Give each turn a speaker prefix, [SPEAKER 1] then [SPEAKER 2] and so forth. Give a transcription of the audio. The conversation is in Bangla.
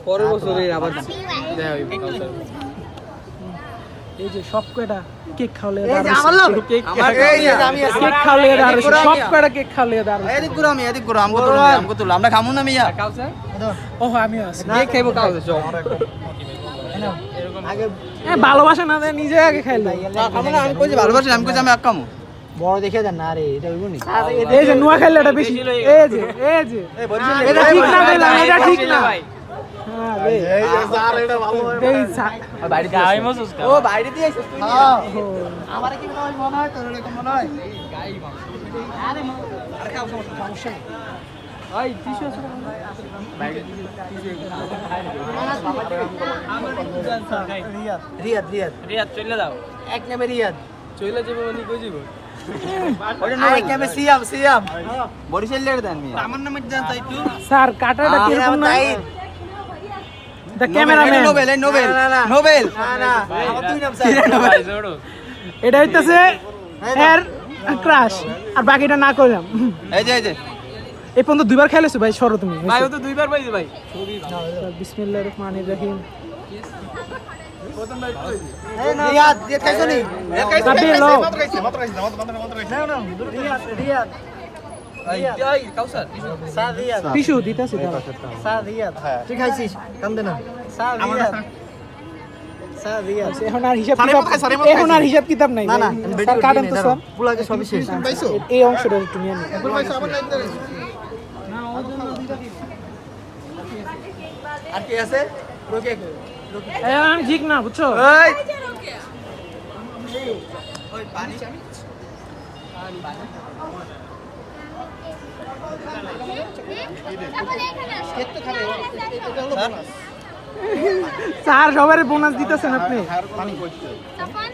[SPEAKER 1] পরের বছরে আবার দেখা হইব
[SPEAKER 2] এই যে সব কয়টা কেক খাওয়ালে
[SPEAKER 3] এই যে আমার লোক
[SPEAKER 1] কেক
[SPEAKER 3] এই যে আমি আছি
[SPEAKER 2] কেক খাওয়ালে আর সব কয়টা কেক খাওয়ালে আর
[SPEAKER 3] এদিক ঘুরো আমগো তুলো আমরা খামু না মিয়া
[SPEAKER 1] কাউসার
[SPEAKER 2] ও আমিও আছি
[SPEAKER 1] কেক খাইবো কাউসার চল
[SPEAKER 3] আগে
[SPEAKER 2] ভালোবাসা না দেয় নিজে আগে খাইলো
[SPEAKER 3] খামু না আমি কইছি ভালোবাসি আমি কইছি আমি এক খামু বড় দেখে দেন না রে এটা হইব নি
[SPEAKER 2] এই যে নোয়া খাইলে এটা বেশি এই যে
[SPEAKER 3] এই বরিশাল
[SPEAKER 2] এটা ঠিক না দিলাম এটা ঠিক না
[SPEAKER 1] ভাই
[SPEAKER 2] হ্যাঁ রে
[SPEAKER 3] এই যে স্যার এটা ভালো
[SPEAKER 2] এই সা-
[SPEAKER 1] বাড়ি যাই মসুস
[SPEAKER 3] ও বাইরে দিয়ে আইছিস তুই আমারে কি মনে হয় তোর এরকম মনে হয় আরে খাও সমস্যা নেই
[SPEAKER 1] ভাই টিস্যু আছে বাইরে
[SPEAKER 3] রিয়াদ
[SPEAKER 1] রিয়াদ চলে যাও
[SPEAKER 3] এক নামে রিয়াদ
[SPEAKER 1] চলে যাবে মানে কই যাব
[SPEAKER 3] এক নামে সিয়াম বরিশাল লের দেন মিয়া আমার নামে জান তাই একটু
[SPEAKER 2] স্যার কাটাটা কি রকম না দা ক্যামেরাম্যান
[SPEAKER 3] নোবেল না আমার দুই নাম স্যার
[SPEAKER 1] ভাই জোড়ো
[SPEAKER 2] এটা হইতাছে এর ক্রাশ আর বাকিটা না করলাম
[SPEAKER 3] এই যে
[SPEAKER 2] এই পর্যন্ত দুইবার খেলেছো ভাই সরো তুমি
[SPEAKER 1] ভাই ও তো দুইবার পাইছে ভাই
[SPEAKER 2] বিসমিল্লাহির রহমানির রহিম
[SPEAKER 3] রিয়াদ খাইছো নি
[SPEAKER 2] সাবির লো
[SPEAKER 3] রিয়াদ
[SPEAKER 1] এই কাউসার
[SPEAKER 3] স্যার রিয়াদ
[SPEAKER 2] টিস্যু দিতাছি দাও
[SPEAKER 3] স্যার রিয়াদ তুই খাইছিস কান্দে না স্যার রিয়াদ
[SPEAKER 2] এখন আর হিসাব কিতাব এখন আর হিসাব কিতাব নাই
[SPEAKER 3] না
[SPEAKER 2] স্যার কাটেন তো স্যার
[SPEAKER 3] পুলাকে সবই শেষ
[SPEAKER 2] এই অংশটা একটু নিয়ে নিন
[SPEAKER 3] আর কি আছে রোকে
[SPEAKER 2] আমি ঠিক না বুঝছো
[SPEAKER 3] ওই
[SPEAKER 2] স্যার সবারই বোনাস দিতেছেন আপনি
[SPEAKER 4] তখন